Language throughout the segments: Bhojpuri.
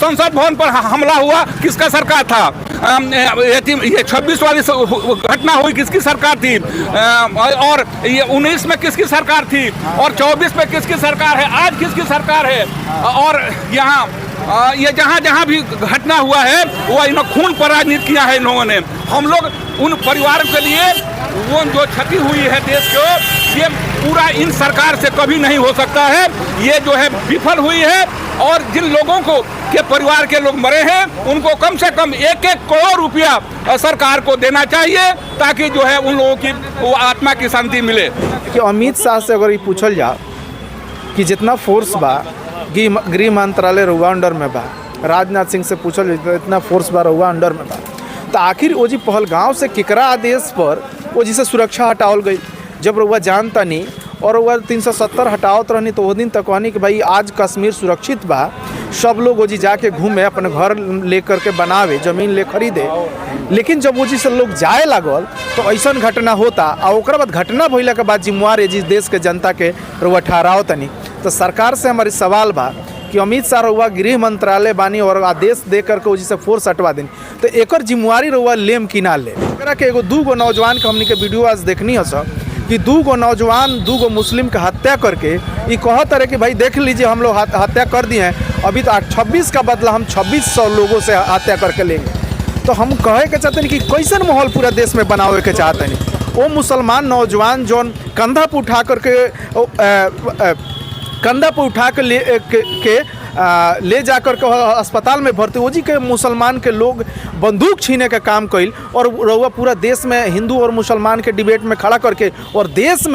संसद भवन पर हमला हुआ, किसका सरकार था? ये 26 वाली घटना हुई, किसकी सरकार थी? और ये 19 में किसकी सरकार थी? और 24 में किसकी सरकार है? आज किसकी सरकार है? और यहाँ ये जहाँ जहाँ भी घटना हुआ है वो इन खून पर राजनीति किया है इन लोगों ने। हम लोग उन परिवार के लिए वो जो क्षति हुई है देश को, ये पूरा इन सरकार से कभी नहीं हो सकता है। ये जो है विफल हुई है, और जिन लोगों को के परिवार के लोग मरे हैं उनको कम से कम 1-1 करोड़ रुपया सरकार को देना चाहिए, ताकि जो है उन लोगों की वो आत्मा की शांति मिले। कि अमित शाह से अगर ये पूछल जा कि जितना फोर्स बा गृह मंत्रालय रउआ अंडर में बा, राजनाथ सिंह से पूछल इतना फोर्स बा रउआ अंडर में बा, तो आखिर वो जी पहलगांव से केकरा आदेश पर वो जी से सुरक्षा हटावल गई? जब रउआ जानता नहीं और वह 370 हटावत रहनी तो वो दिन तक कहनी कि भाई आज कश्मीर सुरक्षित बा, सब लोग वो जी जाके घूमे, अपने घर लेकर के बनावे, जमीन ले खरीदे। लेकिन जब वो जी से लोग जाए लागल तो ऐसा घटना होता, और ओकरा बाद घटना भइला के बाद जिम्मेवार है जिस देश के जनता के रउआ ठहराव तनी। तो सरकार से हमारी सवाल बा कि अमित शाह रउआ गृह मंत्रालय बानी और आदेश दे करके वजह से फोर्स हटवा देनी, तो एकर जिम्मेवारी रउआ लेम कि ना ले? एकरा के एगो 2 गो नौजवान के हमनी के वीडियो आज देखनी है सब कि 2 गो नौजवान 2 गो मुस्लिम के हत्या करके ये कहत रहे कि भाई देख लीजिए हम लोग हत्या कर दिए हैं, अभी तो 26 का बदला हम 2600 लोगों से हत्या करके लेंगे। तो हम कहे के चाहते हैं कि कैसन माहौल पूरा देश में बनावे के चाहते हैं। वो मुसलमान नौजवान जौन कंधा पर उठा के ले जाकर के अस्पताल में भर्ती हो जी के मुसलमान के लोग बंदूक छीने का काम कइल, और रउआ पूरा देश में हिंदू और मुसलमान के डिबेट में खड़ा करके और देश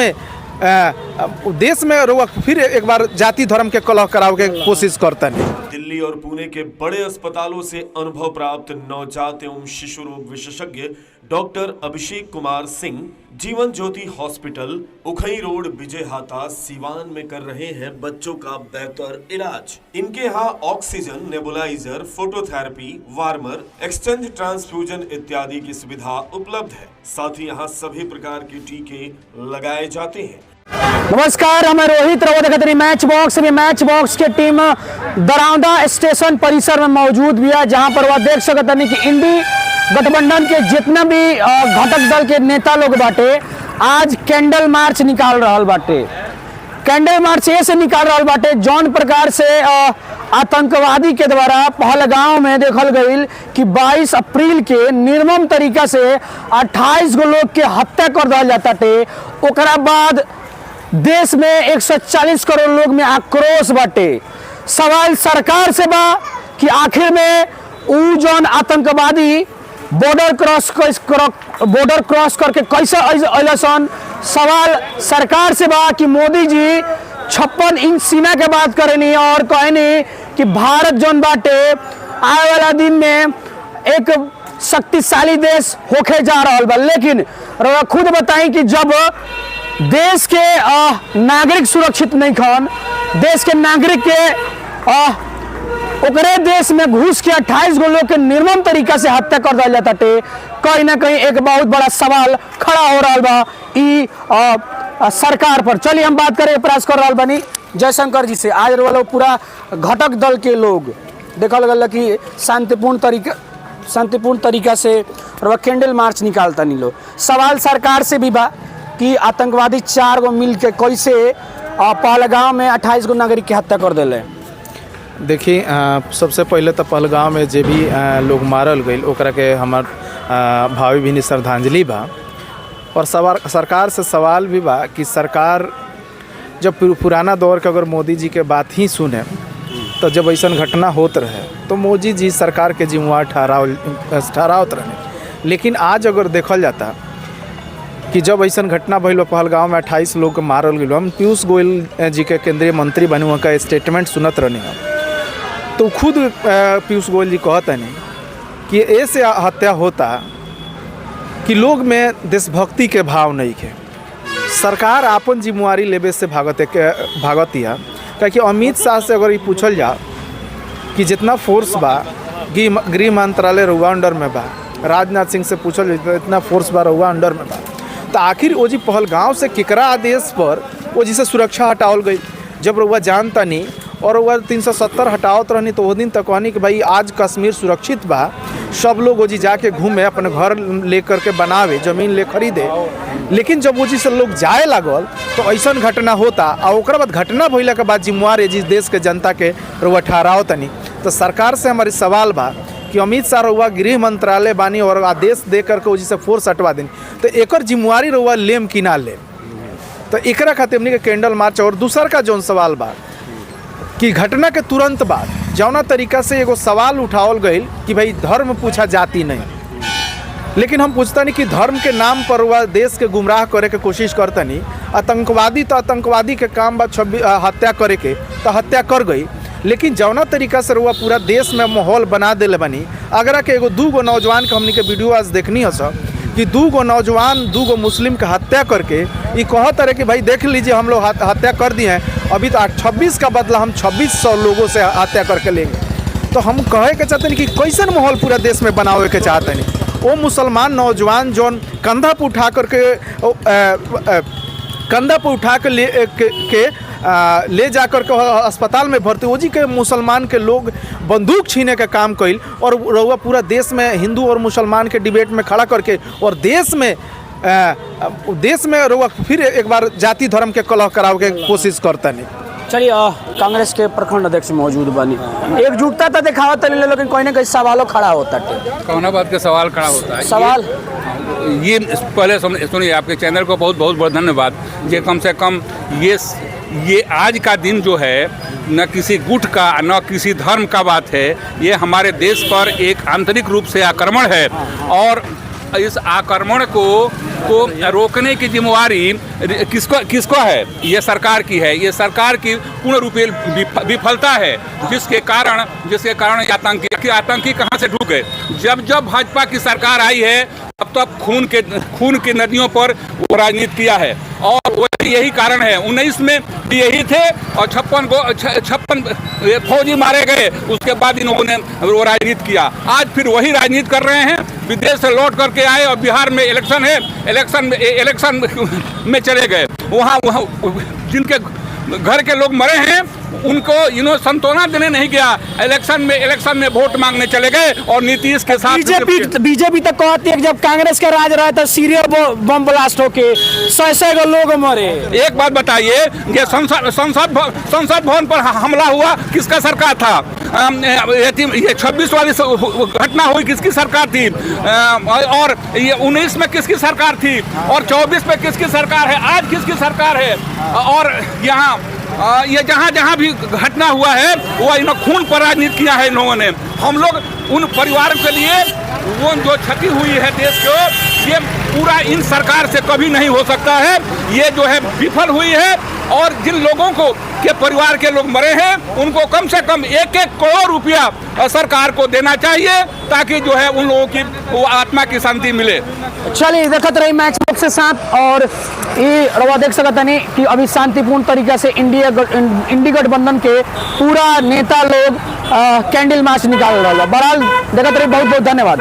में रउआ फिर एक बार जाति धर्म के कलह करावे के कोशिश करता है। दिल्ली और पुणे के बड़े अस्पतालों से अनुभव प्राप्त नवजात एवं शिशु रोग विशेषज्ञ doctor Abhishek Kumar Singh Jeevan Jyoti hospital उखई road विजय हाता सीवान में कर रहे हैं बच्चों का बेहतर इलाज। इनके यहाँ oxygen, nebuliser, phototherapy, warmer, exchange transfusion इत्यादि की सुविधा उपलब्ध है। साथ ही यहाँ सभी प्रकार के टीके लगाए जाते हैं। नमस्कार, हमें रोहित रवो देखते मैच बॉक्स में। मैच बॉक्स के टीम दरौंदा स्टेशन परिसर में मौजूद भी है, जहां पर वह देख सकते हैं कि इंडी गठबंधन के जितना भी घटक दल के नेता लोग बाटे आज कैंडल मार्च निकाल रहा बाटे। कैंडल मार्च ऐसे निकाल रहा बाटे जौन प्रकार से आतंकवादी के द्वारा पहलगांव में देखल गई कि 22 अप्रैल के निर्मम तरीका से 28 गो लोग के हत्या कर दिया जाता थे। ओकरा बाद देश में 140 करोड़ लोग में आक्रोश बाटे। सवाल सरकार से बा कि आखिर में उ जौन आतंकवादी बॉर्डर क्रॉस करके कैसे अइलन। सवाल सरकार से बा कि मोदी जी 56 इंच सीमा के बात करेनी और कहनी कि भारत जौन बाटे आने वाला दिन में एक शक्तिशाली देश होके जा रहा बा। लेकिन खुद बताई कि जब देश के नागरिक सुरक्षित नहीं खन, देश के नागरिक के ओकरे देश में घुस के 28 गो लोग के निर्मम तरीका से हत्या कर दिया जाता थे, कहीं ना कहीं एक बहुत बड़ा सवाल खड़ा हो रहा बा सरकार पर। चलिए हम बात करें, प्रयास कर रहा बनी जयशंकर जी से। आज वाला पूरा घटक दल के लोग देखल गल कि शांतिपूर्ण तरीका से कैंडल मार्च निकालता नहीं लोग। सवाल सरकार से भी बा कि आतंकवादी 4 गो मिल के कैसे पहलगांव में 28 गो नागरिक की हत्या कर दिले। देखिए, सबसे पहले तो पहलगांव में जे भी लोग मारल गए ओकरा के हमार भावभीनी श्रद्धांजलि बा। और सरकार से सवाल भी बा कि सरकार जब पुराना दौर के अगर मोदी जी के बात ही सुने तो जब ऐसा घटना होत रहे तो मोदी जी सरकार के जिम्मेवार ठहरावत रहे। लेकिन आज अगर देखल जाता कि जब ऐसा घटना भइल पहलगांव में 28 लोग के मारल गए, हम पीयूष गोयल जी के केंद्रीय मंत्री बने हुआ का स्टेटमेंट सुनत रहने, तो खुद पीयूष गोयल जी कहते हैं कि ऐसे हत्या होता कि लोग में देशभक्ति के भाव नहीं है। सरकार आपन जिम्मेवारी लेवे से भागतिया। ताकि अमित शाह से अगर ये पूछल जा कि जितना फोर्स बा गृह मंत्रालय रउआ अंडर में बा, राजनाथ सिंह से पूछल इतना फोर्स बा रउआ अंडर में बा, तो आखिर वो जी पहलगांव से केकरा आदेश पर वो जी से सुरक्षा हटावल गई? जब रउआ जानता नहीं और वह 370 हटावत रहनी तो वो दिन तक कहनी कि भाई आज कश्मीर सुरक्षित बा, सब लोग वो जी जाके घूमे, अपने घर लेकर के बनावे, जमीन ले खरीदे। लेकिन जब वो जी से लोग जाए लागल तो ऐसा घटना होता, और ओकरा बाद घटना भइला के बाद जिम्मेवार है जिस देश के जनता के रुआ ठहराओ तनी। तो सरकार से हमारी सवाल बा कि अमित शाह रुआ गृह मंत्रालय बानी और आदेश दे करके वो जी से फोर्स हटवा देनी, तो एकर जिम्मेवारी रुआ लेम कि ना ले। तो एकरा खातिर हमनी के कैंडल मार्च। और दूसर का जौन सवाल बा कि घटना के तुरंत बाद जौना तरीका से एगो सवाल उठावल गई कि भाई धर्म पूछा जाती नहीं, लेकिन हम पूछता नहीं कि धर्म के नाम पर वह देश के गुमराह करे के कोशिश करता नहीं। आतंकवादी तो आतंकवादी के काम बा हत्या करे के, तो हत्या कर गई। लेकिन जौना तरीका से वह पूरा देश में माहौल बना दिले बनी। अगरा के एगो 2 नौजवान के हमनी के वीडियो आज देखनी है सब कि 2 नौजवान 2 मुस्लिम का हत्या करके ये कहत रहे कि भाई देख लीजिए हम लोग हत्या कर दिए हैं, अभी तो 26 का बदला हम 2600 लोगों से हत्या करके लेंगे। तो हम कहे के चाहते हैं कि कैसन माहौल पूरा देश में बनावे के चाहते हैं। वो मुसलमान नौजवान जौन कंधा पर उठा करके ले जाकर के अस्पताल में भर्ती हो जी के मुसलमान के लोग बंदूक छीने का काम कइल और रहुआ पूरा देश में हिंदू और मुसलमान के डिबेट में खड़ा करके और देश में रहुआ फिर एक बार जाति धर्म के कलह करावे के कोशिश करता नहीं। चलिए कांग्रेस के प्रखंड अध्यक्ष मौजूद बनी, एकजुटता तो दिखावा तनी, लेकिन कोई ना कोई सवालों खड़ा होता है। कौन बात के सवाल खड़ा होता है? सवाल ये पहले सुनिए, आपके चैनल को बहुत बहुत बहुत धन्यवाद। ये कम से कम ये आज का दिन जो है न किसी गुट का न किसी धर्म का बात है, ये हमारे देश पर एक आंतरिक रूप से आक्रमण है और इस आक्रमण को रोकने की जिम्मेवारी किसको है? ये सरकार की है। ये सरकार की पूर्ण रूपे विफलता है, जिसके कारण आतंकी कहाँ से ढूक गए। जब भाजपा की सरकार आई है तब खून के नदियों पर वो राजनीति किया है और यही कारण है। 19 में यही थे और 56 फौजी मारे गए, उसके बाद इन्होंने वो राजनीति किया। आज फिर वही राजनीति कर रहे हैं, विदेश से लौट करके आए और बिहार में इलेक्शन है, इलेक्शन में चले गए। वहाँ जिनके घर के लोग मरे हैं उनको इन्होंने संतोना देने नहीं गया, इलेक्शन में वोट मांगने चले गए और नीतीश के साथ बीजेपी तक कहती है कि जब कांग्रेस के राज रहा था सीरियल बम ब्लास्ट होके 100 लोग मरे। एक बात बताइए, ये संसद भवन पर हमला हुआ किसका सरकार था? ये 26 वाली घटना हुई किसकी सरकार थी? और ये 19 में किसकी सरकार थी? और 24 में किसकी सरकार है? आज किसकी सरकार है? और यहाँ ये जहाँ भी घटना हुआ है वो इन खून पर राजनीति किया है इन लोगों ने। हम लोग उन परिवारों के लिए वो जो क्षति हुई है देश को, ये पूरा इन सरकार से कभी नहीं हो सकता है। ये जो है विफल हुई है और जिन लोगों के परिवार के लोग मरे हैं उनको कम से कम 1-1 करोड़ रुपया सरकार को देना चाहिए ताकि जो है उन लोगों की वो आत्मा की शांति मिले। चलिए देखते रही मैच बॉक्स के साथ। और ये रवा देख सकते नहीं कि अभी शांतिपूर्ण तरीके से इंडी गठबंधन के पूरा नेता लोग कैंडल मार्च निकाल रहा है। बहरहाल देखते रही, बहुत बहुत धन्यवाद।